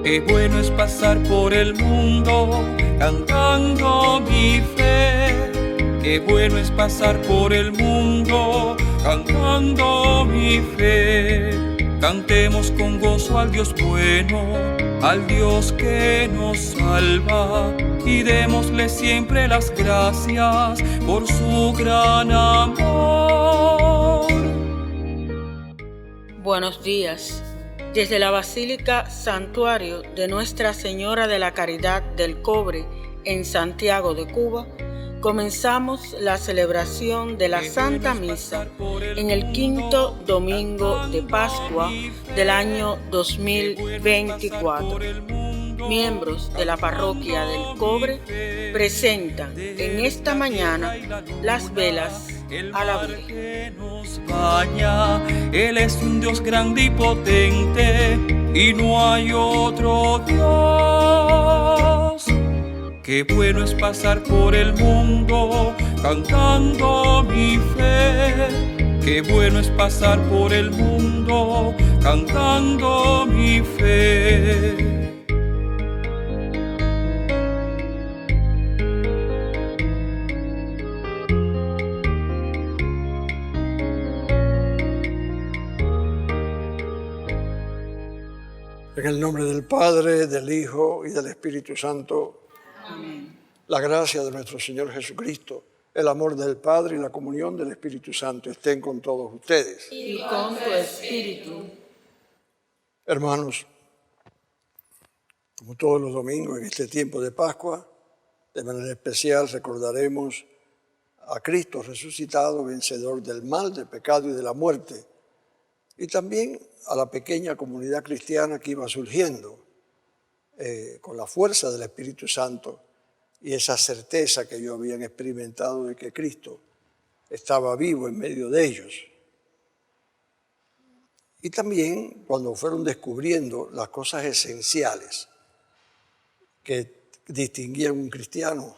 Qué bueno es pasar por el mundo cantando mi fe. Qué bueno es pasar por el mundo cantando mi fe. Cantemos con gozo al Dios bueno, al Dios que nos salva, y démosle siempre las gracias por su gran amor. Buenos días. Desde la Basílica Santuario de Nuestra Señora de la Caridad del Cobre en Santiago de Cuba, comenzamos la celebración de la Santa Misa en el quinto domingo de Pascua del año 2024. Miembros de la Parroquia del Cobre presentan en esta mañana las velas a la Virgen. Él es un Dios grande y potente, y no hay otro Dios. Qué bueno es pasar por el mundo cantando mi fe. Qué bueno es pasar por el mundo cantando mi fe. En el nombre del Padre, del Hijo y del Espíritu Santo. Amén. La gracia de nuestro Señor Jesucristo, el amor del Padre y la comunión del Espíritu Santo estén con todos ustedes. Y con tu espíritu. Hermanos, como todos los domingos en este tiempo de Pascua, de manera especial recordaremos a Cristo resucitado, vencedor del mal, del pecado y de la muerte, y también a la pequeña comunidad cristiana que iba surgiendo con la fuerza del Espíritu Santo y esa certeza que ellos habían experimentado de que Cristo estaba vivo en medio de ellos. Y también cuando fueron descubriendo las cosas esenciales que distinguían a un cristiano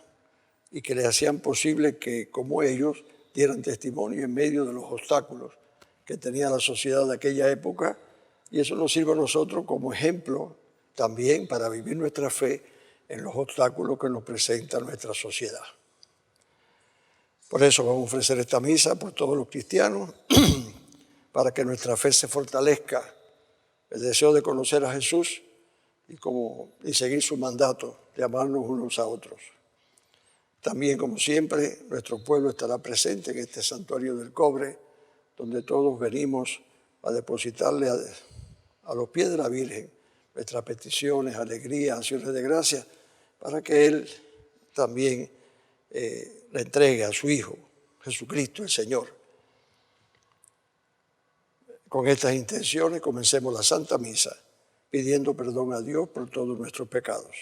y que le hacían posible que, como ellos, dieran testimonio en medio de los obstáculos que tenía la sociedad de aquella época, y eso nos sirve a nosotros como ejemplo también para vivir nuestra fe en los obstáculos que nos presenta nuestra sociedad. Por eso vamos a ofrecer esta misa por todos los cristianos, para que nuestra fe se fortalezca, el deseo de conocer a Jesús y seguir su mandato de amarnos unos a otros. También, como siempre, nuestro pueblo estará presente en este santuario del Cobre, donde todos venimos a depositarle a los pies de la Virgen nuestras peticiones, alegrías, acciones de gracia, para que Él también le entregue a su Hijo, Jesucristo el Señor. Con estas intenciones comencemos la Santa Misa, pidiendo perdón a Dios por todos nuestros pecados.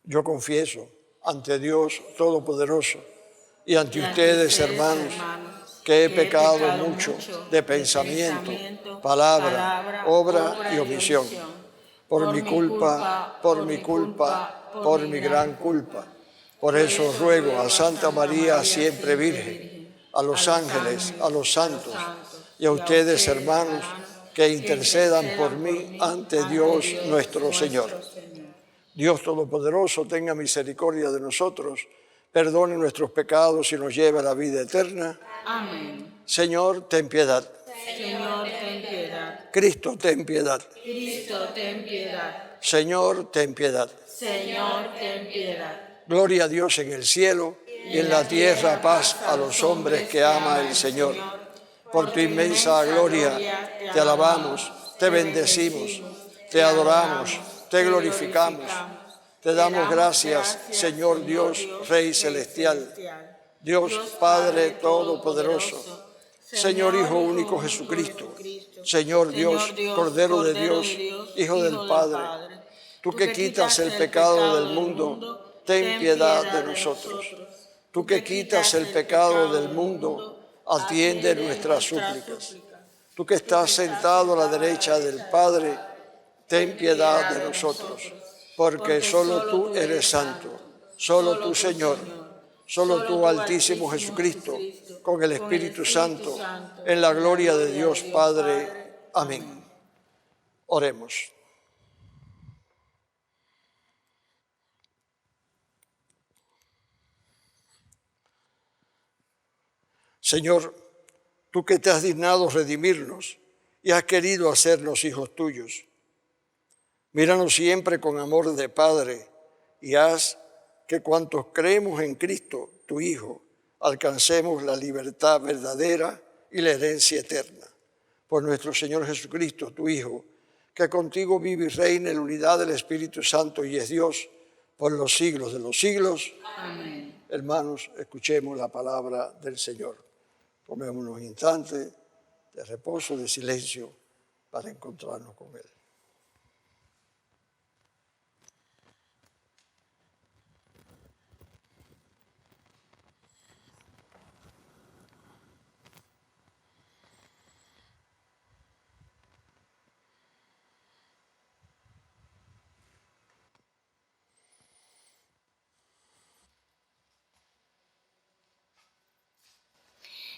Yo confieso ante Dios Todopoderoso y ante ustedes, hermanos, que he pecado mucho de pensamiento, palabra, obra y omisión. Por mi culpa, por mi gran culpa. Por eso ruego a Santa María, siempre Virgen, a los ángeles, a los santos y a ustedes, hermanos, que intercedan por mí ante Dios nuestro Señor. Dios Todopoderoso tenga misericordia de nosotros, perdone nuestros pecados y nos lleve a la vida eterna. Amén. Señor, ten piedad. Señor, ten piedad. Cristo, ten piedad. Cristo, ten piedad. Señor, ten piedad. Señor, ten piedad. Gloria a Dios en el cielo y en la tierra paz a los hombres que ama el Señor. Por tu inmensa gloria te alabamos, te bendecimos, te adoramos, te glorificamos. Te damos gracias, Señor Dios, Rey Celestial, Dios Padre Todopoderoso, Señor Hijo único Jesucristo, Señor Dios, Cordero de Dios, Hijo del Padre. Tú que quitas el pecado del mundo, ten piedad de nosotros. Tú que quitas el pecado del mundo, atiende nuestras súplicas. Tú que estás sentado a la derecha del Padre, ten piedad de nosotros. Porque solo tú eres santo, solo tú, Señor, solo tú, Altísimo Jesucristo, con el Espíritu Santo, en la gloria de Dios Padre. Amén. Oremos. Señor, tú que te has dignado redimirnos y has querido hacernos hijos tuyos, míranos siempre con amor de Padre y haz que cuantos creemos en Cristo, tu Hijo, alcancemos la libertad verdadera y la herencia eterna. Por nuestro Señor Jesucristo, tu Hijo, que contigo vive y reina en la unidad del Espíritu Santo y es Dios por los siglos de los siglos. Amén. Hermanos, escuchemos la palabra del Señor. Tomemos unos instantes de reposo, de silencio, para encontrarnos con Él.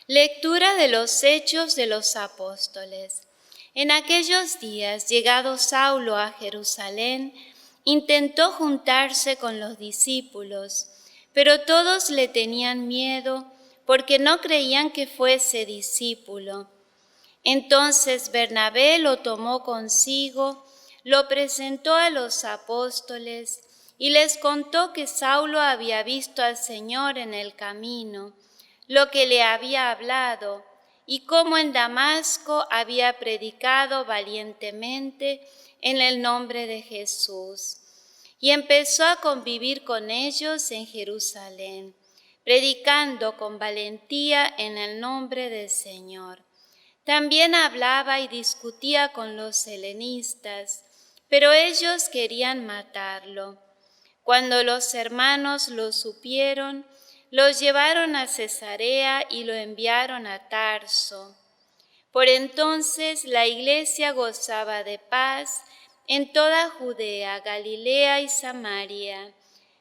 Lectura de los Hechos de los Apóstoles. En aquellos días, llegado Saulo a Jerusalén, intentó juntarse con los discípulos, pero todos le tenían miedo porque no creían que fuese discípulo. Entonces Bernabé lo tomó consigo, lo presentó a los apóstoles y les contó que Saulo había visto al Señor en el camino, lo que le había hablado, y cómo en Damasco había predicado valientemente en el nombre de Jesús. Y empezó a convivir con ellos en Jerusalén, predicando con valentía en el nombre del Señor. También hablaba y discutía con los helenistas, pero ellos querían matarlo. Cuando los hermanos lo supieron, los llevaron a Cesarea y lo enviaron a Tarso. Por entonces la iglesia gozaba de paz en toda Judea, Galilea y Samaria.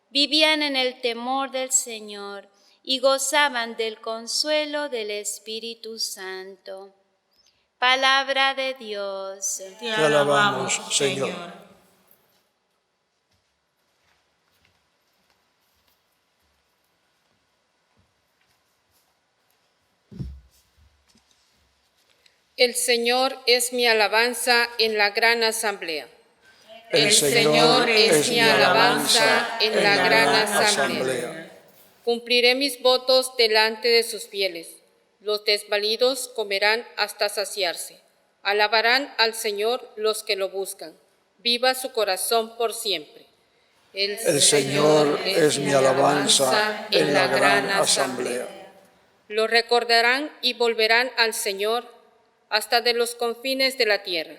Vivían en el temor del Señor y gozaban del consuelo del Espíritu Santo. Palabra de Dios. Te alabamos, Señor. El Señor es mi alabanza en la gran asamblea. El Señor es mi alabanza en la gran asamblea. Cumpliré mis votos delante de sus fieles. Los desvalidos comerán hasta saciarse. Alabarán al Señor los que lo buscan. Viva su corazón por siempre. El Señor es mi alabanza en la gran asamblea. Lo recordarán y volverán al Señor hasta de los confines de la tierra.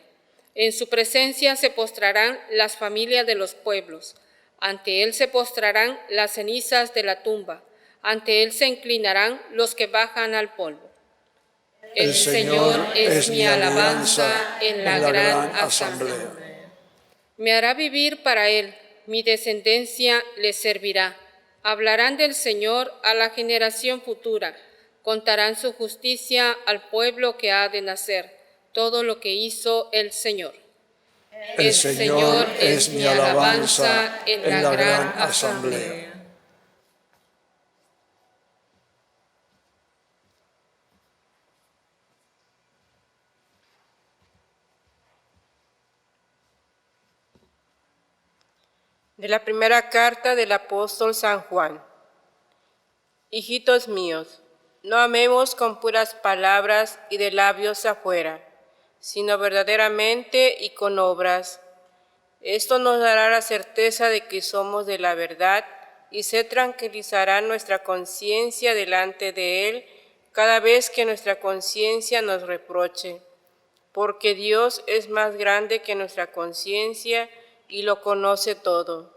En su presencia se postrarán las familias de los pueblos. Ante él se postrarán las cenizas de la tumba. Ante él se inclinarán los que bajan al polvo. El Señor es mi alabanza en la gran asamblea. Me hará vivir para él, mi descendencia le servirá. Hablarán del Señor a la generación futura. Contarán su justicia al pueblo que ha de nacer, todo lo que hizo el Señor. El Señor es mi alabanza en la gran asamblea. De la primera carta del apóstol San Juan. Hijitos míos, no amemos con puras palabras y de labios afuera, sino verdaderamente y con obras. Esto nos dará la certeza de que somos de la verdad y se tranquilizará nuestra conciencia delante de Él cada vez que nuestra conciencia nos reproche, porque Dios es más grande que nuestra conciencia y lo conoce todo.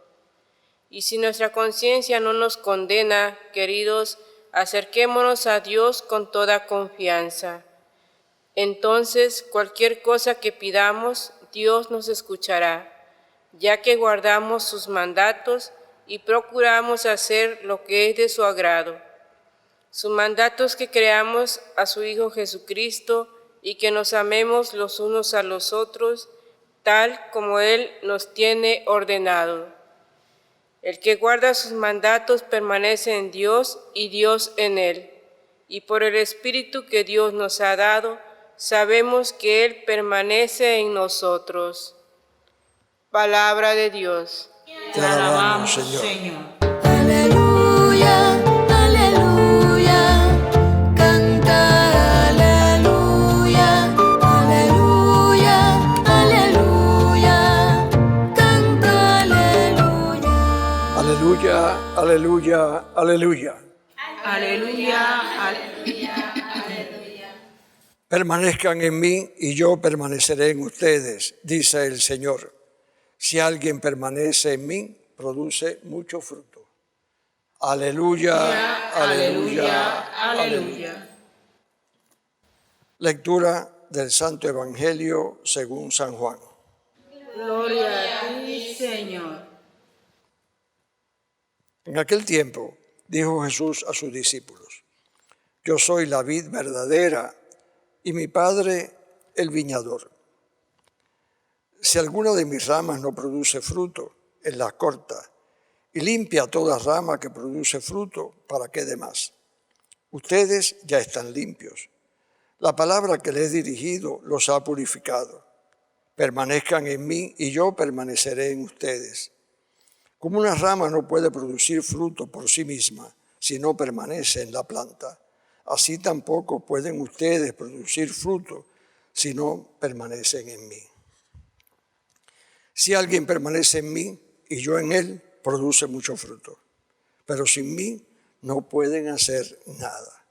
Y si nuestra conciencia no nos condena, queridos, acerquémonos a Dios con toda confianza. Entonces, cualquier cosa que pidamos, Dios nos escuchará, ya que guardamos sus mandatos y procuramos hacer lo que es de su agrado. Su mandato es que creamos a su Hijo Jesucristo y que nos amemos los unos a los otros, tal como Él nos tiene ordenado. El que guarda sus mandatos permanece en Dios y Dios en él. Y por el Espíritu que Dios nos ha dado, sabemos que Él permanece en nosotros. Palabra de Dios. Te alabamos, Señor. Aleluya, aleluya, canta aleluya, aleluya, aleluya, canta aleluya. Aleluya, aleluya, aleluya. Aleluya. Permanezcan en mí y yo permaneceré en ustedes, dice el Señor. Si alguien permanece en mí, produce mucho fruto. Aleluya, aleluya, aleluya. Lectura del Santo Evangelio según San Juan. Gloria a ti, Señor. En aquel tiempo dijo Jesús a sus discípulos: Yo soy la vid verdadera y mi Padre el viñador. Si alguna de mis ramas no produce fruto, Él las corta y limpia toda rama que produce fruto para que dé más. Ustedes ya están limpios. La palabra que les he dirigido los ha purificado. Permanezcan en mí y yo permaneceré en ustedes. Como una rama no puede producir fruto por sí misma si no permanece en la planta, así tampoco pueden ustedes producir fruto si no permanecen en mí. Si alguien permanece en mí y yo en él, produce mucho fruto. Pero sin mí no pueden hacer nada.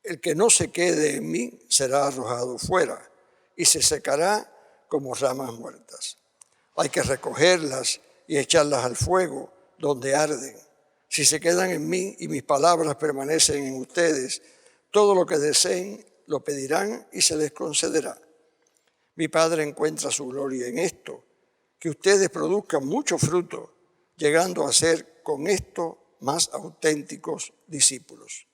El que no se quede en mí será arrojado fuera y se secará como ramas muertas. Hay que recogerlas y echarlas al fuego donde arden. Si se quedan en mí y mis palabras permanecen en ustedes, todo lo que deseen lo pedirán y se les concederá. Mi Padre encuentra su gloria en esto, que ustedes produzcan mucho fruto, llegando a ser con esto más auténticos discípulos.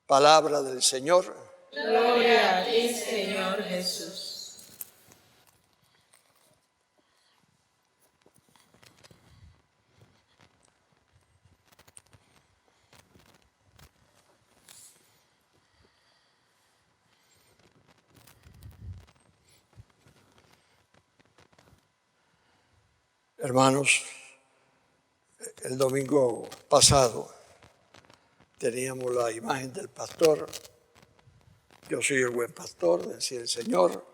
Palabra del Señor. Gloria a ti, Señor Jesús. Hermanos, el domingo pasado teníamos la imagen del pastor. Yo soy el buen pastor, decía el Señor.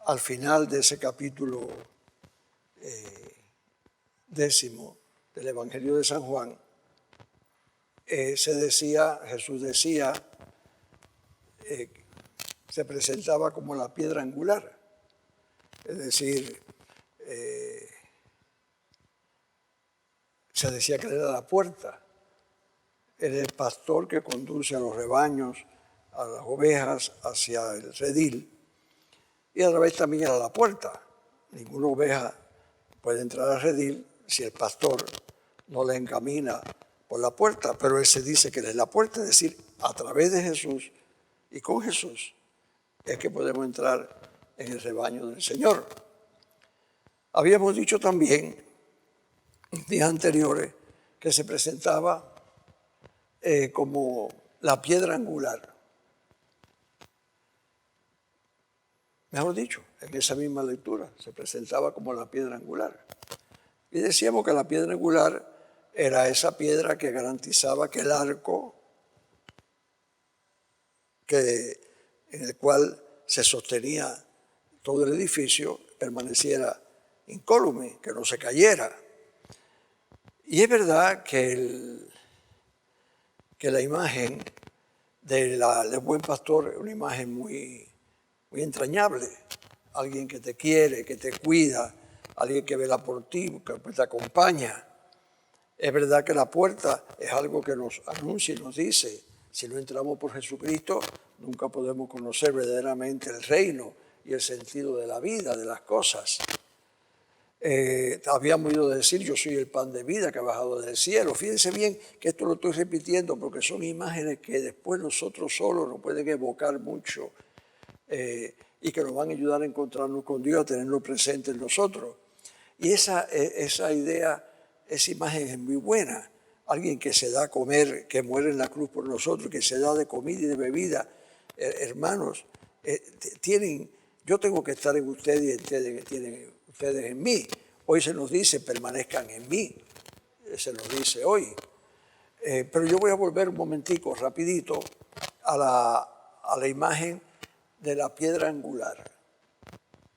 Al final de ese capítulo 10 del Evangelio de San Juan, Jesús decía, se presentaba como la piedra angular, es decir, se decía que era la puerta, era el pastor que conduce a los rebaños, a las ovejas hacia el redil, y a la vez también era la puerta. Ninguna oveja puede entrar al redil si el pastor no le encamina por la puerta, pero él se dice que él es la puerta, es decir, a través de Jesús y con Jesús es que podemos entrar en el rebaño del Señor. Habíamos dicho también en días anteriores que se presentaba como la piedra angular. Mejor dicho, en esa misma lectura se presentaba como la piedra angular. Y decíamos que la piedra angular era esa piedra que garantizaba que el arco en el cual se sostenía todo el edificio permaneciera incólume, que no se cayera. Y es verdad que la imagen del buen pastor es una imagen muy entrañable. Alguien que te quiere, que te cuida, alguien que vela por ti, que te acompaña. Es verdad que la puerta es algo que nos anuncia y nos dice, si no entramos por Jesucristo, nunca podemos conocer verdaderamente el reino y el sentido de la vida, de las cosas. Habíamos oído decir, yo soy el pan de vida que ha bajado del cielo. Fíjense bien que esto lo estoy repitiendo porque son imágenes que después nosotros solos nos pueden evocar mucho y que nos van a ayudar a encontrarnos con Dios, a tenerlo presente en nosotros. Y esa idea, esa imagen es muy buena. Alguien que se da a comer, que muere en la cruz por nosotros, que se da de comida y de bebida. Hermanos, yo tengo que estar en ustedes y ustedes tienen ustedes en mí. Hoy se nos dice, permanezcan en mí. Se nos dice hoy. Pero yo voy a volver un momentico, rapidito, a la imagen de la piedra angular.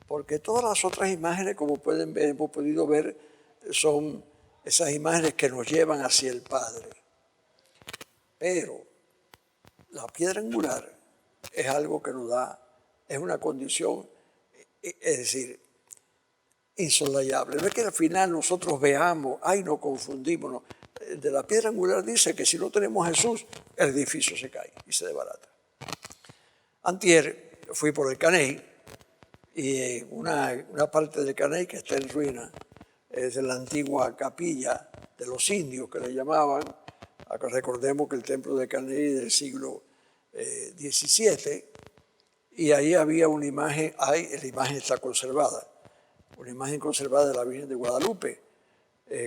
Porque todas las otras imágenes, como pueden ver, hemos podido ver, son esas imágenes que nos llevan hacia el Padre. Pero la piedra angular es algo que nos da, es una condición, es decir, insolayable. No es que al final nosotros veamos, nos confundimos. No. De la piedra angular dice que si no tenemos a Jesús, el edificio se cae y se desbarata. Antier fui por el Caney y una parte del Caney que está en ruina es de la antigua capilla de los indios que le llamaban. Acá recordemos que el templo de Caney es del siglo XVII y ahí había una imagen, la imagen está conservada, una imagen conservada de la Virgen de Guadalupe.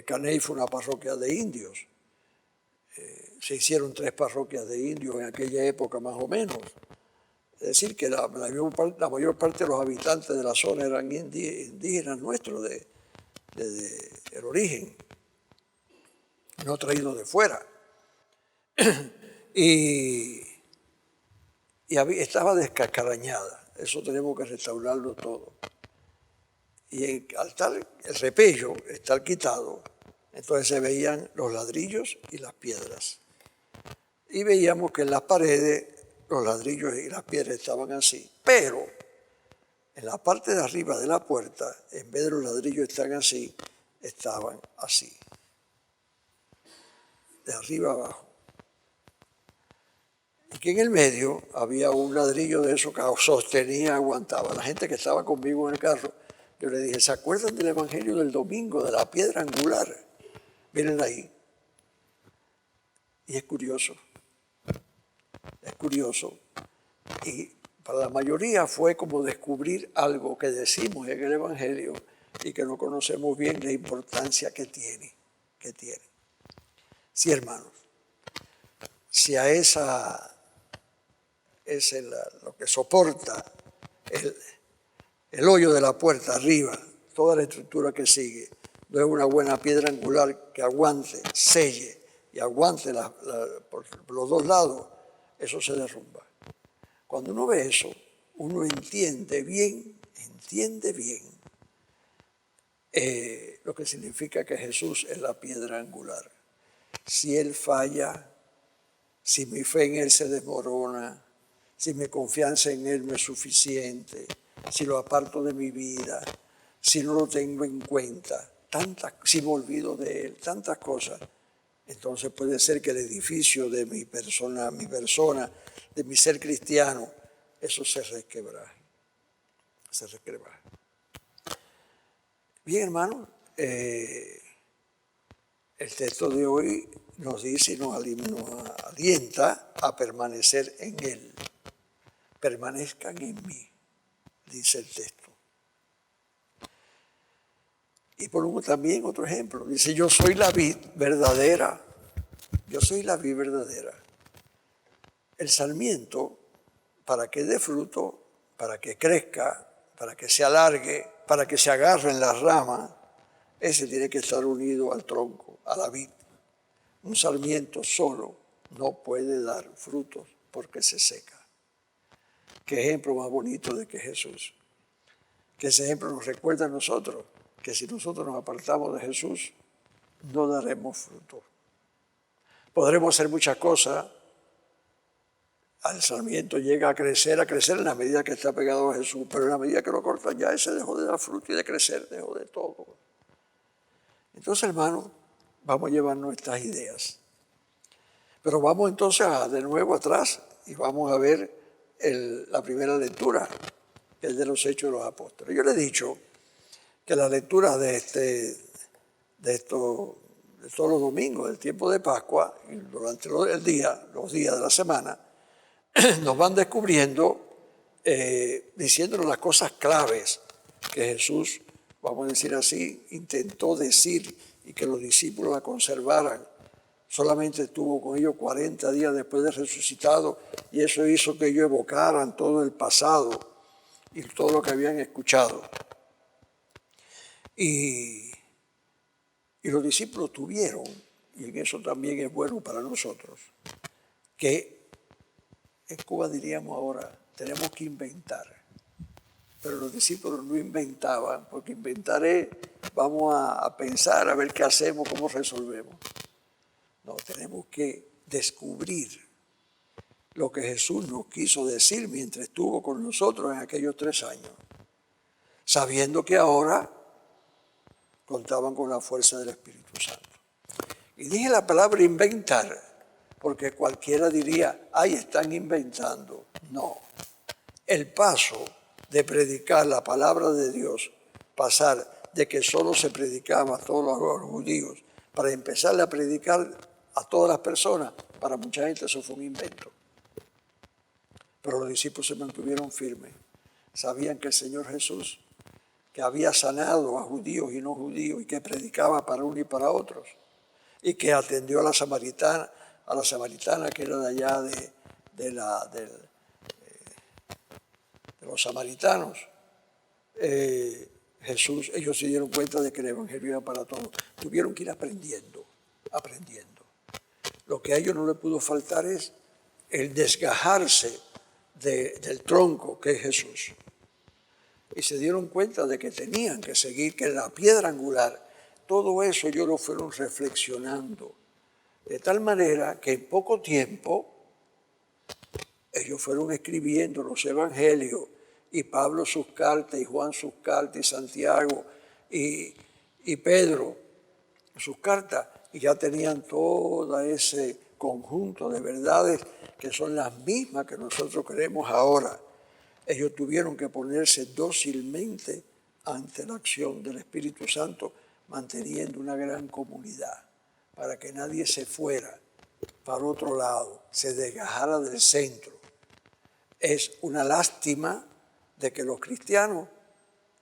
Caney fue una parroquia de indios. Se hicieron 3 parroquias de indios en aquella época más o menos. Es decir, que la mayor parte de los habitantes de la zona eran indígenas nuestros del origen, no traídos de fuera. y estaba descacarañada. Eso tenemos que restaurarlo todo. Y al estar el repello, estar quitado, entonces se veían los ladrillos y las piedras. Y veíamos que en las paredes los ladrillos y las piedras estaban así. Pero en la parte de arriba de la puerta, en vez de los ladrillos están así, estaban así. De arriba abajo. Y que en el medio había un ladrillo de eso que sostenía, aguantaba. La gente que estaba conmigo en el carro, yo le dije, ¿se acuerdan del Evangelio del domingo, de la piedra angular? Miren ahí. Y es curioso. Es curioso. Y para la mayoría fue como descubrir algo que decimos en el Evangelio y que no conocemos bien la importancia que tiene. Sí, hermanos. Si a lo que soporta el hoyo de la puerta arriba, toda la estructura que sigue, no es una buena piedra angular que aguante, selle y aguante por los dos lados, eso se derrumba. Cuando uno ve eso, uno entiende bien lo que significa que Jesús es la piedra angular. Si Él falla, si mi fe en Él se desmorona, si mi confianza en Él no es suficiente, si lo aparto de mi vida, si no lo tengo en cuenta, si me olvido de Él, tantas cosas, entonces puede ser que el edificio de mi persona, de mi ser cristiano, eso se resquebraje. Bien, hermanos, el texto de hoy nos dice y nos alienta a permanecer en Él. Permanezcan en mí, dice el texto. Y ponemos también otro ejemplo. Dice, yo soy la vid verdadera. Yo soy la vid verdadera. El sarmiento, para que dé fruto, para que crezca, para que se alargue, para que se agarre en las ramas, ese tiene que estar unido al tronco, a la vid. Un sarmiento solo no puede dar frutos porque se seca. Qué ejemplo más bonito de que Jesús. Que ese ejemplo nos recuerda a nosotros que si nosotros nos apartamos de Jesús, no daremos fruto. Podremos hacer muchas cosas. El sarmiento llega a crecer en la medida que está pegado a Jesús, pero en la medida que lo cortan ya ese dejó de dar fruto y de crecer, dejó de todo. Entonces, hermanos, vamos a llevarnos estas ideas. Pero vamos entonces de nuevo atrás y vamos a ver la primera lectura, que es de los Hechos de los Apóstoles. Yo le he dicho que la lectura de todos los domingos, del tiempo de Pascua, y durante los días de la semana, nos van descubriendo diciéndonos las cosas claves que Jesús, vamos a decir así, intentó decir y que los discípulos la conservaran. Solamente estuvo con ellos 40 días después de resucitado y eso hizo que ellos evocaran todo el pasado y todo lo que habían escuchado. Y los discípulos tuvieron, y en eso también es bueno para nosotros, que en Cuba diríamos ahora, tenemos que inventar. Pero los discípulos no inventaban, porque inventar es, vamos a pensar, a ver qué hacemos, cómo resolvemos. No, tenemos que descubrir lo que Jesús nos quiso decir mientras estuvo con nosotros en aquellos 3 años, sabiendo que ahora contaban con la fuerza del Espíritu Santo. Y dije la palabra inventar, porque cualquiera diría, ay, están inventando. No, el paso de predicar la palabra de Dios, pasar de que solo se predicaba a todos los judíos, para empezar a predicar a todas las personas, para mucha gente eso fue un invento. Pero los discípulos se mantuvieron firmes. Sabían que el Señor Jesús, que había sanado a judíos y no judíos, y que predicaba para unos y para otros, y que atendió a la samaritana que era de allá de los samaritanos, Jesús, ellos se dieron cuenta de que el evangelio era para todos. Tuvieron que ir aprendiendo. Lo que a ellos no les pudo faltar es el desgajarse del tronco que es Jesús. Y se dieron cuenta de que tenían que seguir, que la piedra angular, todo eso ellos lo fueron reflexionando. De tal manera que en poco tiempo ellos fueron escribiendo los evangelios, y Pablo sus cartas, y Juan sus cartas, y Santiago, y Pedro sus cartas, y ya tenían todo ese conjunto de verdades que son las mismas que nosotros creemos ahora. Ellos tuvieron que ponerse dócilmente ante la acción del Espíritu Santo, manteniendo una gran comunidad, para que nadie se fuera para otro lado, se desgajara del centro. Es una lástima de que los cristianos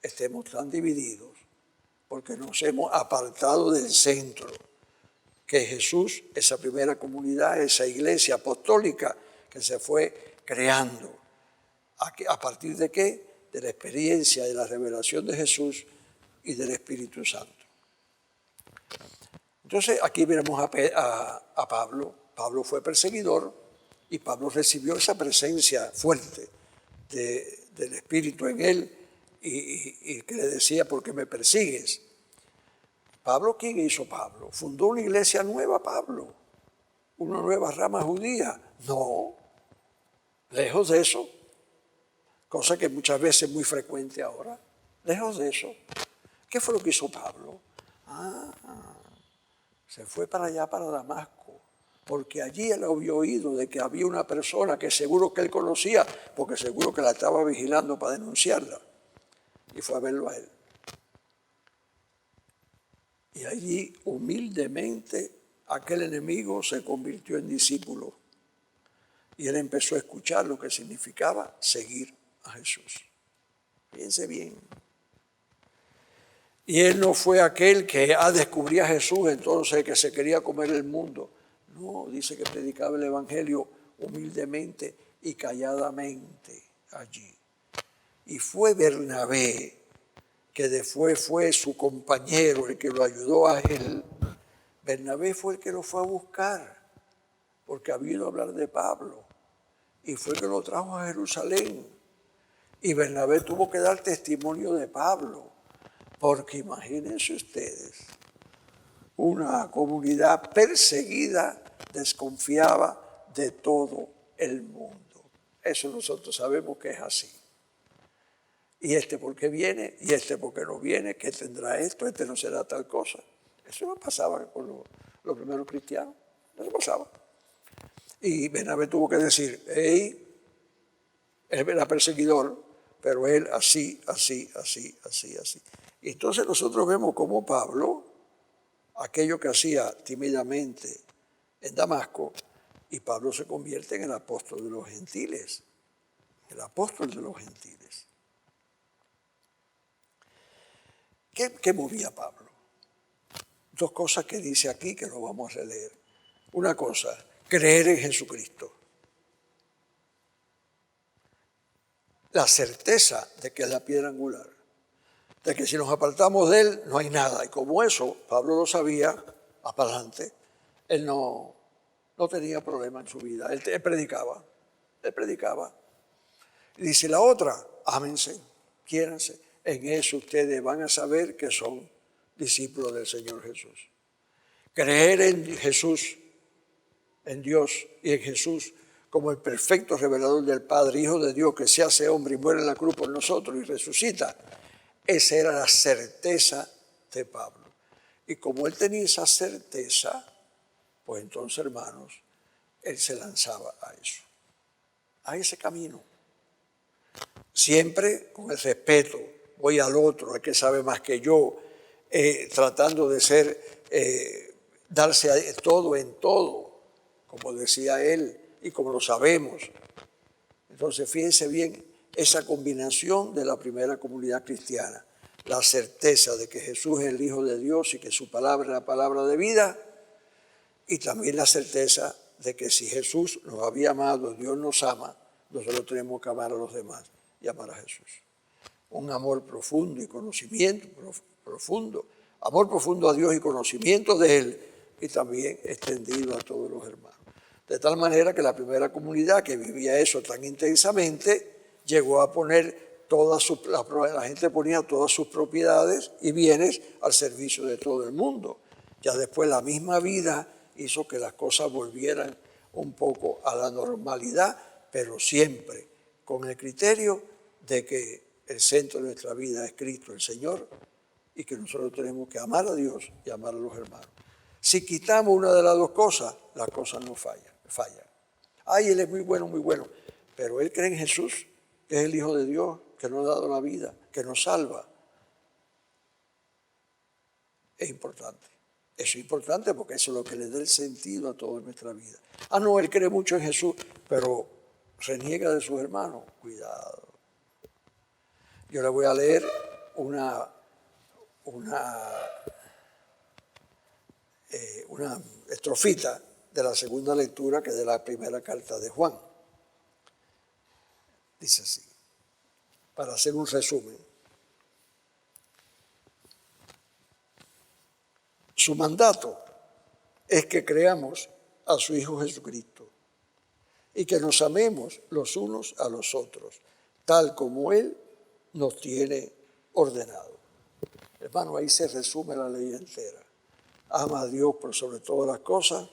estemos tan divididos, porque nos hemos apartado del centro, que Jesús, esa primera comunidad, esa iglesia apostólica que se fue creando. ¿A partir de qué? De la experiencia, de la revelación de Jesús y del Espíritu Santo. Entonces aquí veremos a Pablo. Pablo fue perseguidor y Pablo recibió esa presencia fuerte del Espíritu en él y que le decía, ¿por qué me persigues? Pablo, ¿quién hizo Pablo? ¿Fundó una iglesia nueva Pablo? ¿Una nueva rama judía? No, lejos de eso. Cosa que muchas veces es muy frecuente ahora. Lejos de eso. ¿Qué fue lo que hizo Pablo? Se fue para allá, para Damasco, porque allí él había oído de que había una persona que seguro que él conocía, porque seguro que la estaba vigilando para denunciarla, y fue a verlo a él. Y allí, humildemente, aquel enemigo se convirtió en discípulo, y él empezó a escuchar lo que significaba seguir a Jesús. Fíjense bien. Y él no fue aquel que descubría a Jesús, entonces que se quería comer el mundo. No, dice que predicaba el evangelio humildemente y calladamente allí. Y fue Bernabé, que después fue su compañero, el que lo ayudó a él. Bernabé fue el que lo fue a buscar, porque había oído hablar de Pablo. Y fue el que lo trajo a Jerusalén. Y Bernabé tuvo que dar testimonio de Pablo. Porque imagínense ustedes, una comunidad perseguida desconfiaba de todo el mundo. Eso nosotros sabemos que es así. Y por qué viene, y por qué no viene, ¿qué tendrá esto? No será tal cosa. Eso no pasaba con los primeros cristianos, no pasaba. Y Bernabé tuvo que decir, él era perseguidor, pero él así. Y entonces nosotros vemos cómo Pablo, aquello que hacía tímidamente en Damasco, y Pablo se convierte en el apóstol de los gentiles. el apóstol de los gentiles. ¿Qué movía a Pablo? Dos cosas que dice aquí que lo vamos a leer. Una cosa, creer en Jesucristo. La certeza de que es la piedra angular, de que si nos apartamos de Él no hay nada. Y como eso, Pablo lo sabía, para adelante, él no tenía problema en su vida. Él predicaba. Y dice la otra, ámense, quiéranse. En eso ustedes van a saber que son discípulos del Señor Jesús. Creer en Jesús, en Dios y en Jesús como el perfecto revelador del Padre, Hijo de Dios, que se hace hombre y muere en la cruz por nosotros y resucita. Esa era la certeza de Pablo. Y como él tenía esa certeza, pues entonces, hermanos, él se lanzaba a eso, a ese camino. Siempre con el respeto, voy al otro, al que sabe más que yo, tratando de ser, darse a todo en todo, como decía él y como lo sabemos. Entonces, fíjense bien esa combinación de la primera comunidad cristiana, la certeza de que Jesús es el Hijo de Dios y que su palabra es la palabra de vida, y también la certeza de que si Jesús nos había amado, Dios nos ama, nosotros tenemos que amar a los demás y amar a Jesús. Un amor profundo y conocimiento profundo, amor profundo a Dios y conocimiento de Él, y también extendido a todos los hermanos. De tal manera que la primera comunidad que vivía eso tan intensamente llegó a poner la gente ponía todas sus propiedades y bienes al servicio de todo el mundo. Ya después la misma vida hizo que las cosas volvieran un poco a la normalidad, pero siempre con el criterio de que el centro de nuestra vida es Cristo, el Señor, y que nosotros tenemos que amar a Dios y amar a los hermanos. Si quitamos una de las dos cosas, las cosas no fallan. Ay, Él es muy bueno, pero Él cree en Jesús, que es el Hijo de Dios, que nos ha dado la vida, que nos salva. Es importante. Eso es importante porque eso es lo que le da el sentido a toda nuestra vida. Ah, no, él cree mucho en Jesús, pero reniega de sus hermanos. Cuidado. Yo le voy a leer una estrofita de la segunda lectura, que es de la primera carta de Juan. Dice así, para hacer un resumen. Su mandato es que creamos a su Hijo Jesucristo y que nos amemos los unos a los otros, tal como Él nos tiene ordenado. Hermano, ahí se resume la ley entera. Ama a Dios por sobre todas las cosas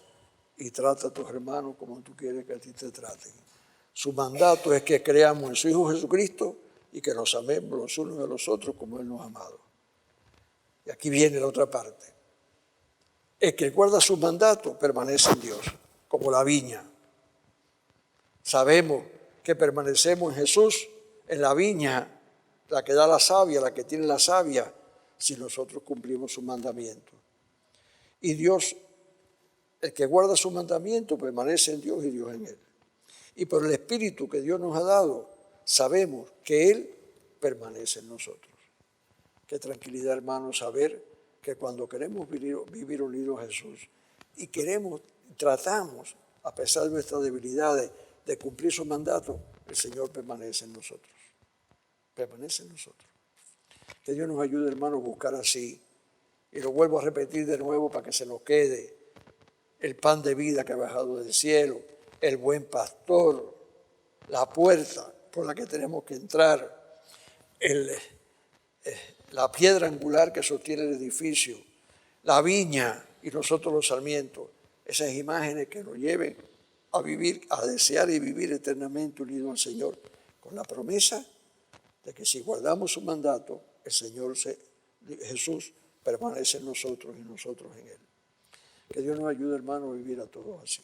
y trata a tus hermanos como tú quieres que a ti te traten. Su mandato es que creamos en su Hijo Jesucristo y que nos amemos los unos a los otros como Él nos ha amado. Y aquí viene la otra parte. El que guarda su mandato permanece en Dios, como la viña. Sabemos que permanecemos en Jesús, en la viña, la que da la savia, la que tiene la savia, si nosotros cumplimos su mandamiento. Y Dios, el que guarda su mandamiento, permanece en Dios y Dios en él. Y por el Espíritu que Dios nos ha dado, sabemos que Él permanece en nosotros. Qué tranquilidad, hermanos, saber que cuando queremos vivir unidos a Jesús y tratamos, a pesar de nuestras debilidades, de cumplir su mandato, el Señor permanece en nosotros. Permanece en nosotros. Que Dios nos ayude, hermanos, a buscar así. Y lo vuelvo a repetir de nuevo para que se nos quede el pan de vida que ha bajado del cielo, el buen pastor, la puerta por la que tenemos que entrar, la piedra angular que sostiene el edificio, la viña y nosotros los sarmientos, esas imágenes que nos lleven a vivir, a desear y vivir eternamente unidos al Señor, con la promesa de que si guardamos su mandato, el Señor Jesús permanece en nosotros y nosotros en Él. Que Dios nos ayude, hermanos, a vivir a todos así.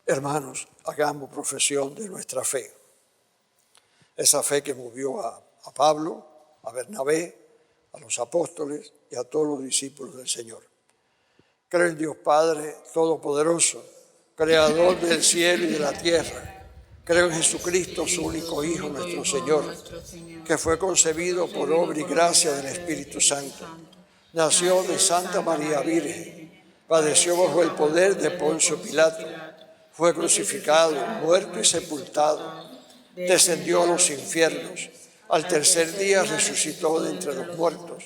Hermanos, hagamos profesión de nuestra fe. Esa fe que movió a Pablo, a Bernabé, a los apóstoles y a todos los discípulos del Señor. Creo en Dios Padre Todopoderoso, Creador del cielo y de la tierra. Creo en Jesucristo, su único Hijo, nuestro Señor, que fue concebido por obra y gracia del Espíritu Santo. Nació de Santa María Virgen, padeció bajo el poder de Poncio Pilato, fue crucificado, muerto y sepultado, descendió a los infiernos, al tercer día resucitó de entre los muertos,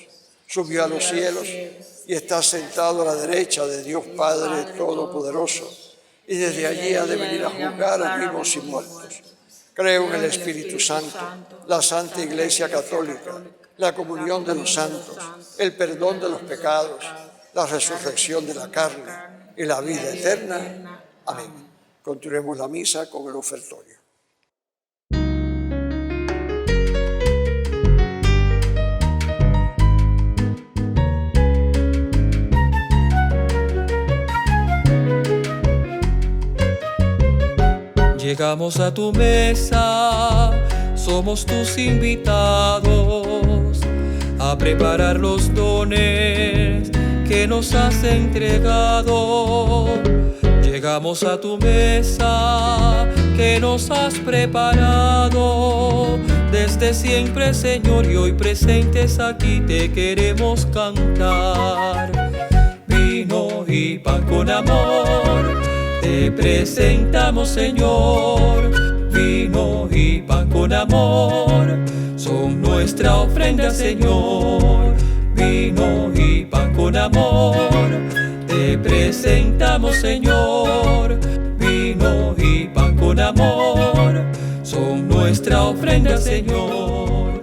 subió a los cielos y está sentado a la derecha de Dios Padre Todopoderoso, y desde allí ha de venir a juzgar a vivos y muertos. Creo en el Espíritu Santo, la Santa Iglesia Católica, la comunión de los santos, el perdón de los pecados, la resurrección de la carne y la vida eterna. Amén. Continuemos la misa con el ofertorio. Llegamos a tu mesa, somos tus invitados a preparar los dones que nos has entregado. Llegamos a tu mesa que nos has preparado desde siempre, Señor, y hoy presentes aquí te queremos cantar. Vino y pan con amor te presentamos, Señor, vino y pan con amor, son nuestra ofrenda, Señor, vino y pan con amor, te presentamos, Señor, vino y pan con amor, son nuestra ofrenda, Señor.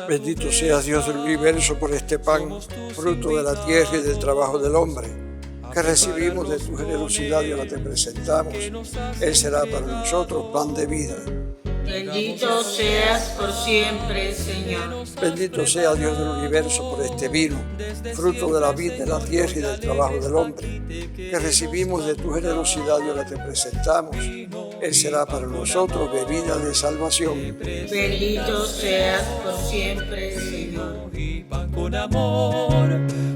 Bendito seas, Dios del universo, por este pan, fruto de la tierra y del trabajo del hombre, que recibimos de tu generosidad y ahora te presentamos. Él será para nosotros pan de vida. Bendito seas por siempre, Señor. Bendito sea Dios del universo por este vino, fruto de la vid de la tierra y del trabajo del hombre, que recibimos de tu generosidad y ahora te presentamos. Él será para nosotros bebida de salvación. Bendito seas por siempre, Señor. Y pan con amor,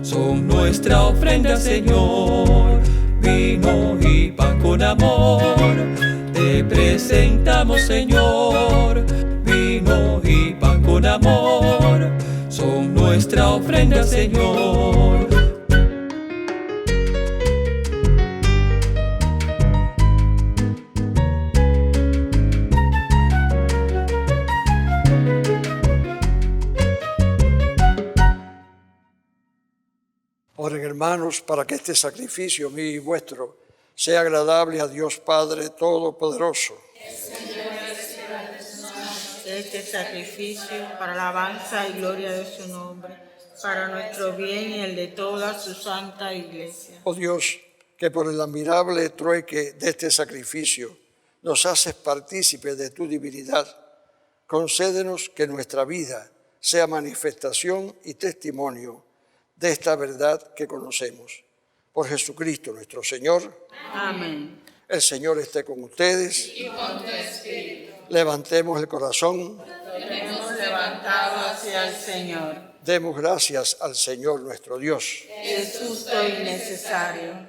son nuestra ofrenda, Señor. Vino y pan con amor, te presentamos, Señor. Vino y pan con amor, son nuestra ofrenda, Señor. Oren, hermanos, para que este sacrificio mío y vuestro sea agradable a Dios Padre Todopoderoso. Este sacrificio para alabanza y gloria de su nombre, para nuestro bien y el de toda su santa Iglesia. Oh Dios, que por el admirable trueque de este sacrificio nos haces partícipes de tu divinidad, concédenos que nuestra vida sea manifestación y testimonio de esta verdad que conocemos. Por Jesucristo nuestro Señor. Amén. El Señor esté con ustedes. Y con tu espíritu. Levantemos el corazón. Lo tenemos levantado hacia el Señor. Demos gracias al Señor nuestro Dios. Es justo y necesario.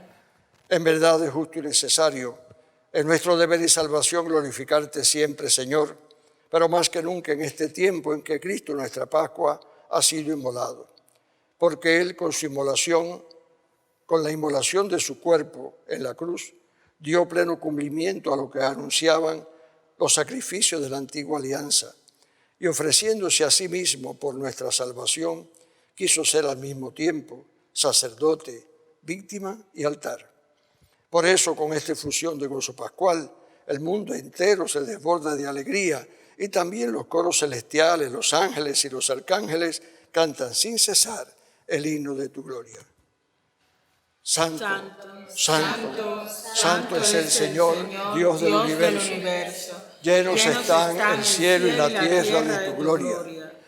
En verdad es justo y necesario. Es nuestro deber y salvación glorificarte siempre, Señor, pero más que nunca en este tiempo en que Cristo, nuestra Pascua, ha sido inmolado. Porque Él, con su inmolación, con la inmolación de su cuerpo en la cruz, dio pleno cumplimiento a lo que anunciaban los sacrificios de la antigua alianza, y ofreciéndose a sí mismo por nuestra salvación, quiso ser al mismo tiempo sacerdote, víctima y altar. Por eso, con esta efusión de gozo pascual, el mundo entero se desborda de alegría, y también los coros celestiales, los ángeles y los arcángeles cantan sin cesar el himno de tu gloria. Santo, santo, santo es el Señor, Dios del universo. Llenos están el cielo y la tierra de tu gloria.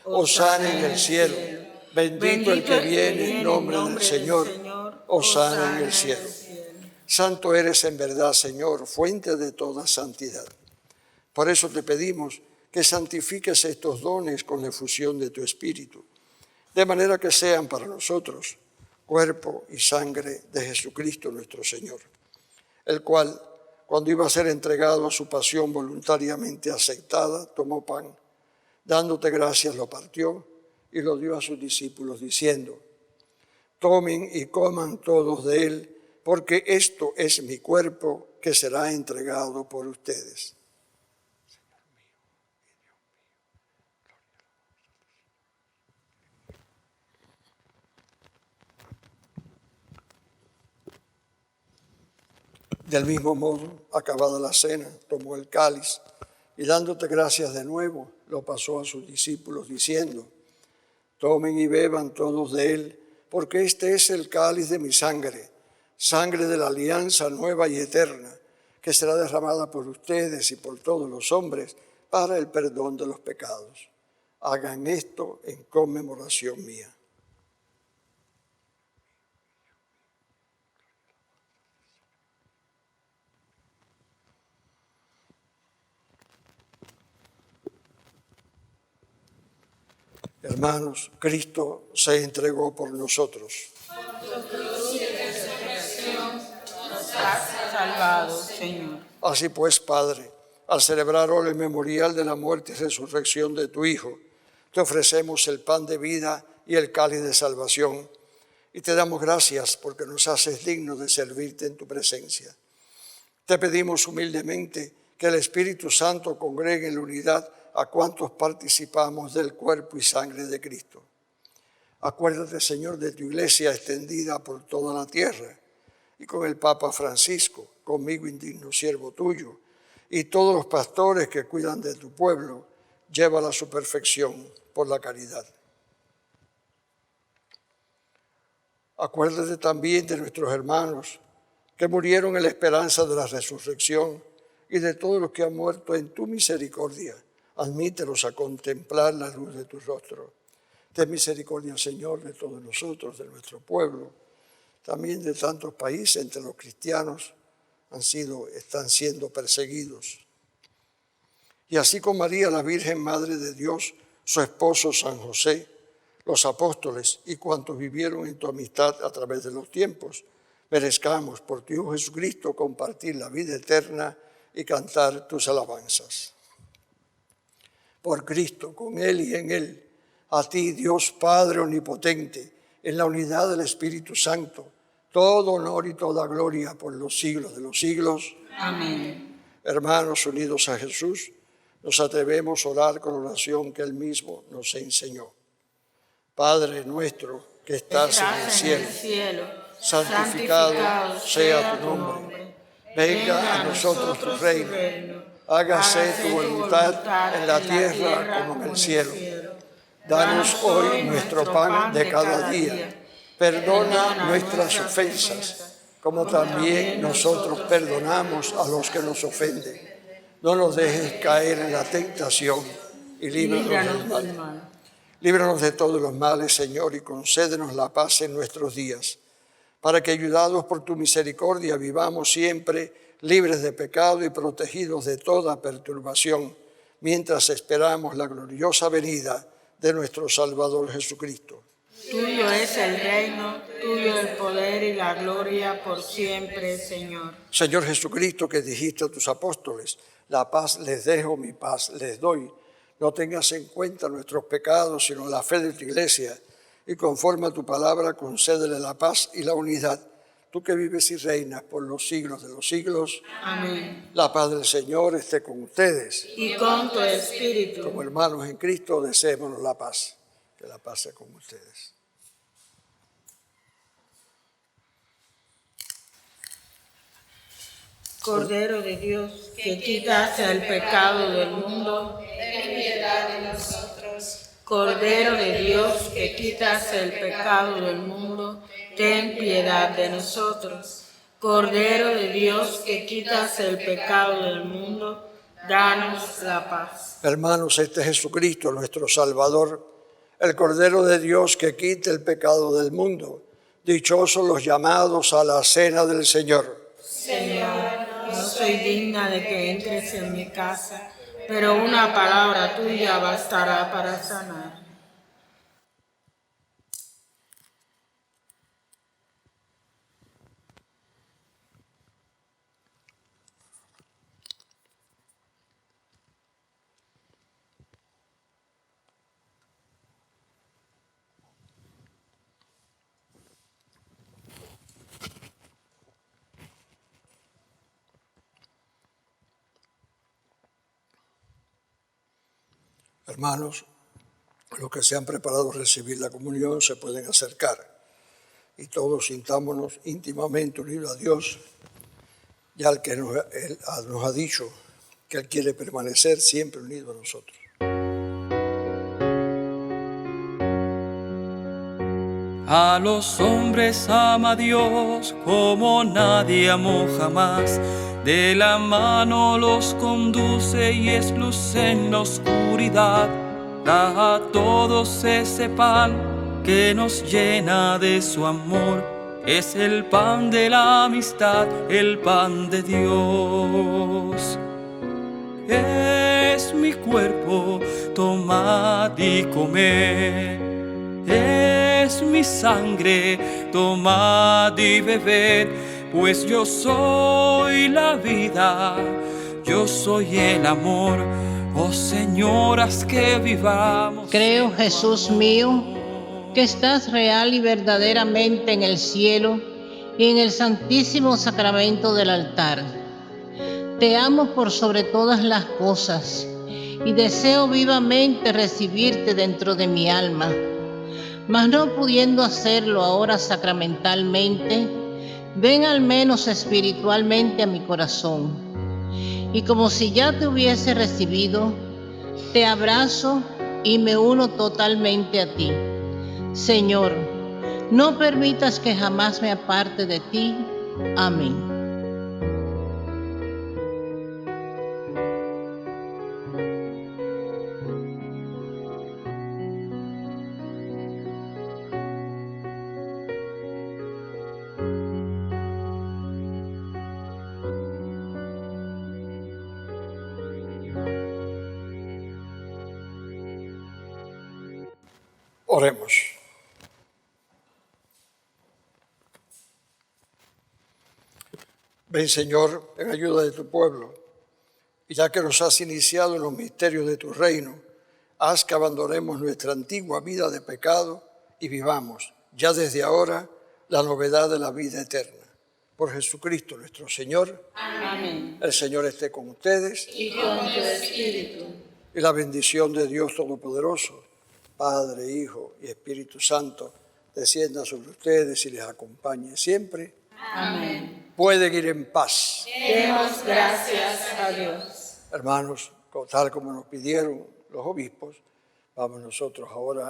Hosana en el cielo. Bendito el que viene en nombre del Señor. Hosana en el cielo. Santo eres en verdad, Señor, fuente de toda santidad. Por eso te pedimos que santifiques estos dones con la efusión de tu Espíritu, de manera que sean para nosotros cuerpo y sangre de Jesucristo nuestro Señor, el cual, cuando iba a ser entregado a su pasión voluntariamente aceptada, tomó pan, dándote gracias lo partió y lo dio a sus discípulos diciendo: tomen y coman todos de él, porque esto es mi cuerpo que será entregado por ustedes. Del mismo modo, acabada la cena, tomó el cáliz y dándote gracias de nuevo, lo pasó a sus discípulos diciendo: tomen y beban todos de él, porque este es el cáliz de mi sangre, sangre de la alianza nueva y eterna, que será derramada por ustedes y por todos los hombres para el perdón de los pecados. Hagan esto en conmemoración mía. Hermanos, Cristo se entregó por nosotros. Nos has salvado, Señor. Así pues, Padre, al celebrar hoy el memorial de la muerte y resurrección de tu Hijo, te ofrecemos el pan de vida y el cáliz de salvación, y te damos gracias porque nos haces dignos de servirte en tu presencia. Te pedimos humildemente que el Espíritu Santo congregue en la unidad a cuantos participamos del cuerpo y sangre de Cristo. Acuérdate, Señor, de tu iglesia extendida por toda la tierra, y con el Papa Francisco, conmigo indigno siervo tuyo, y todos los pastores que cuidan de tu pueblo, llévala a su perfección por la caridad. Acuérdate también de nuestros hermanos que murieron en la esperanza de la resurrección y de todos los que han muerto en tu misericordia. Admítelos a contemplar la luz de tu rostro. Ten misericordia, Señor, de todos nosotros, de nuestro pueblo, también de tantos países entre los cristianos están siendo perseguidos. Y así con María, la Virgen Madre de Dios, su esposo San José, los apóstoles y cuantos vivieron en tu amistad a través de los tiempos, merezcamos por tu Hijo Jesucristo compartir la vida eterna y cantar tus alabanzas. Por Cristo, con Él y en Él, a ti, Dios Padre Omnipotente, en la unidad del Espíritu Santo, todo honor y toda gloria por los siglos de los siglos. Amén. Hermanos unidos a Jesús, nos atrevemos a orar con la oración que Él mismo nos enseñó. Padre nuestro que estás en el cielo, santificado sea tu nombre. Venga a nosotros tu reino. Hágase tu voluntad en la tierra como en el cielo. Danos hoy nuestro pan de cada día. Perdona nuestras ofensas, como también nosotros perdonamos a los que nos ofenden. No nos dejes caer en la tentación y líbranos del mal. Líbranos de todos los males, Señor, y concédenos la paz en nuestros días, para que, ayudados por tu misericordia, vivamos siempre libres de pecado y protegidos de toda perturbación, mientras esperamos la gloriosa venida de nuestro Salvador Jesucristo. Tuyo es el reino, tuyo el poder y la gloria por siempre, Señor. Señor Jesucristo, que dijiste a tus apóstoles: la paz les dejo, mi paz les doy. No tengas en cuenta nuestros pecados, sino la fe de tu iglesia, y conforme a tu palabra concédele la paz y la unidad. Tú que vives y reinas por los siglos de los siglos. Amén. La paz del Señor esté con ustedes. Y con tu espíritu. Como hermanos en Cristo, deseémonos la paz. Que la paz sea con ustedes. Cordero de Dios, que quitas el pecado del mundo, ten piedad de nosotros. Cordero de Dios, que quitas el pecado del mundo, ten piedad de nosotros. Cordero de Dios, que quitas el pecado del mundo, danos la paz. Hermanos, este es Jesucristo, nuestro Salvador, el Cordero de Dios que quita el pecado del mundo. Dichosos los llamados a la cena del Señor. Señor, no soy digna de que entres en mi casa, pero una palabra tuya bastará para sanar. Hermanos, los que se han preparado a recibir la comunión se pueden acercar y todos sintámonos íntimamente unidos a Dios, ya el que nos ha dicho que Él quiere permanecer siempre unido a nosotros. A los hombres ama Dios como nadie amó jamás. De la mano los conduce y es luz en la oscuridad. Da a todos ese pan que nos llena de su amor. Es el pan de la amistad, el pan de Dios. Es mi cuerpo, tomad y comed. Es mi sangre, tomad y bebed, pues yo soy la vida, yo soy el amor. Oh Señor, haz que vivamos. Creo, Jesús mío, que estás real y verdaderamente en el cielo y en el santísimo sacramento del altar. Te amo por sobre todas las cosas y deseo vivamente recibirte dentro de mi alma. Mas no pudiendo hacerlo ahora sacramentalmente, ven al menos espiritualmente a mi corazón. Y como si ya te hubiese recibido, te abrazo y me uno totalmente a ti. Señor, no permitas que jamás me aparte de ti. Amén. Oremos. Ven, Señor, en ayuda de tu pueblo, y ya que nos has iniciado en los misterios de tu reino, haz que abandonemos nuestra antigua vida de pecado y vivamos, ya desde ahora, la novedad de la vida eterna. Por Jesucristo nuestro Señor. Amén. El Señor esté con ustedes. Y con tu espíritu. Y la bendición de Dios Todopoderoso, Padre, Hijo y Espíritu Santo, descienda sobre ustedes y les acompañe siempre. Amén. Pueden ir en paz. Demos gracias a Dios. Hermanos, tal como nos pidieron los obispos, vamos nosotros ahora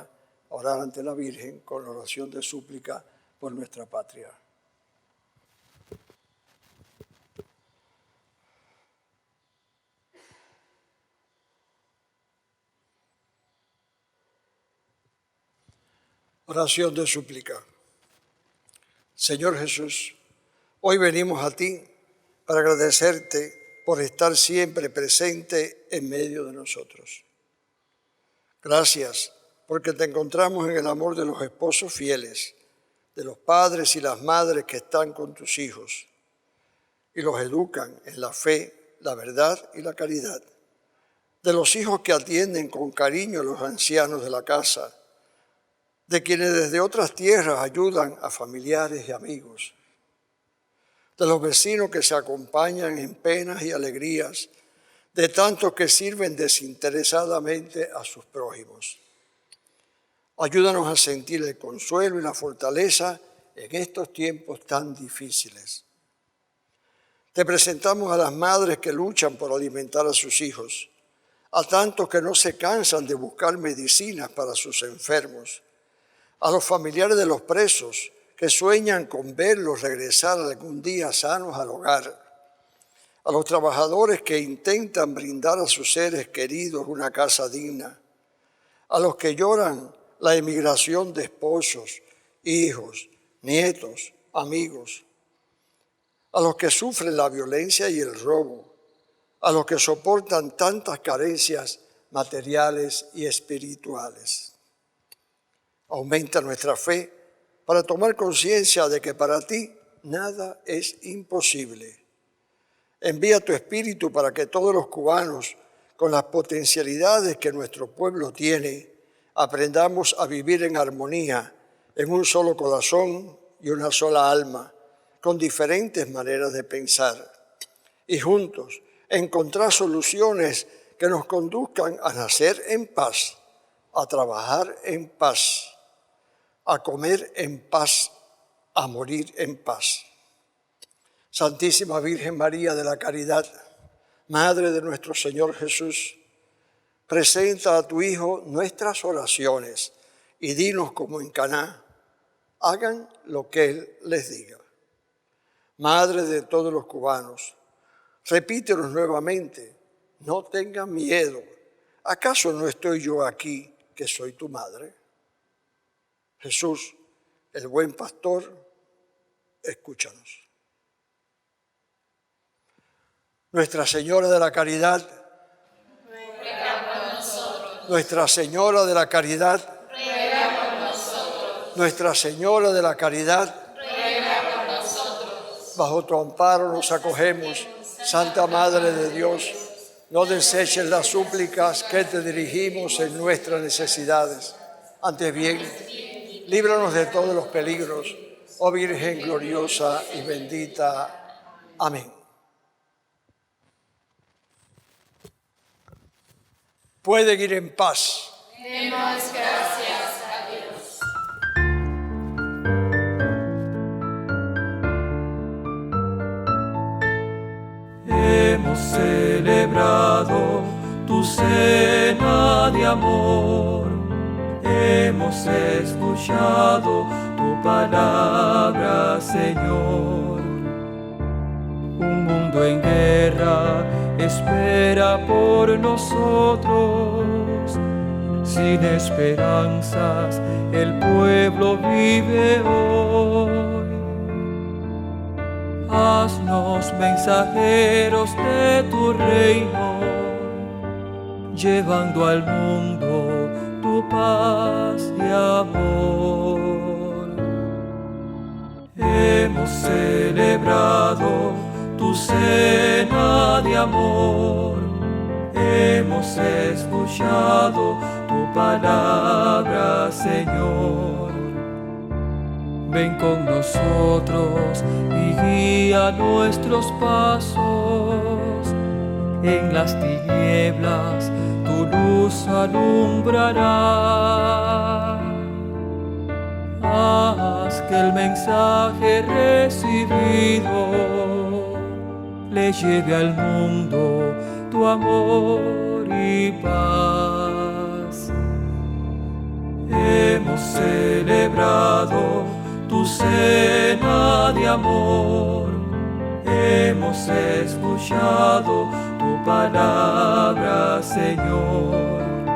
a orar ante la Virgen con la oración de súplica por nuestra patria. Oración de súplica. Señor Jesús, hoy venimos a ti para agradecerte por estar siempre presente en medio de nosotros. Gracias porque te encontramos en el amor de los esposos fieles, de los padres y las madres que están con tus hijos y los educan en la fe, la verdad y la caridad, de los hijos que atienden con cariño a los ancianos de la casa, de quienes desde otras tierras ayudan a familiares y amigos, de los vecinos que se acompañan en penas y alegrías, de tantos que sirven desinteresadamente a sus prójimos. Ayúdanos a sentir el consuelo y la fortaleza en estos tiempos tan difíciles. Te presentamos a las madres que luchan por alimentar a sus hijos, a tantos que no se cansan de buscar medicinas para sus enfermos, a los familiares de los presos que sueñan con verlos regresar algún día sanos al hogar, a los trabajadores que intentan brindar a sus seres queridos una casa digna, a los que lloran la emigración de esposos, hijos, nietos, amigos, a los que sufren la violencia y el robo, a los que soportan tantas carencias materiales y espirituales. Aumenta nuestra fe para tomar conciencia de que para ti nada es imposible. Envía tu Espíritu para que todos los cubanos, con las potencialidades que nuestro pueblo tiene, aprendamos a vivir en armonía, en un solo corazón y una sola alma, con diferentes maneras de pensar, y juntos encontrar soluciones que nos conduzcan a nacer en paz, a trabajar en paz, a comer en paz, a morir en paz. Santísima Virgen María de la Caridad, Madre de nuestro Señor Jesús, presenta a tu Hijo nuestras oraciones y dinos como en Caná, hagan lo que Él les diga. Madre de todos los cubanos, repítenos nuevamente, no tengan miedo. ¿Acaso no estoy yo aquí, que soy tu madre? Jesús, el buen pastor, escúchanos. Nuestra Señora de la Caridad, ruega por nosotros. Nuestra Señora de la Caridad, Ruega por nosotros. Nuestra Señora de la Caridad, Ruega por nosotros. bajo tu amparo nos acogemos, Santa Madre de Dios. No deseches las súplicas que te dirigimos en nuestras necesidades. Antes bien, líbranos de todos los peligros, oh Virgen gloriosa y bendita. Amén. Pueden ir en paz. Demos gracias a Dios. Hemos celebrado tu cena de amor, hemos escuchado tu palabra, Señor. Un mundo en guerra espera por nosotros, sin esperanzas el pueblo vive hoy. Haznos mensajeros de tu reino, llevando al mundo tu paz y amor. Hemos celebrado tu cena de amor, hemos escuchado tu palabra, Señor. Ven con nosotros y guía nuestros pasos. En las tinieblas tu luz alumbrará. Haz que el mensaje recibido le lleve al mundo tu amor y paz. Hemos celebrado tu cena de amor, hemos escuchado tu palabra, Señor.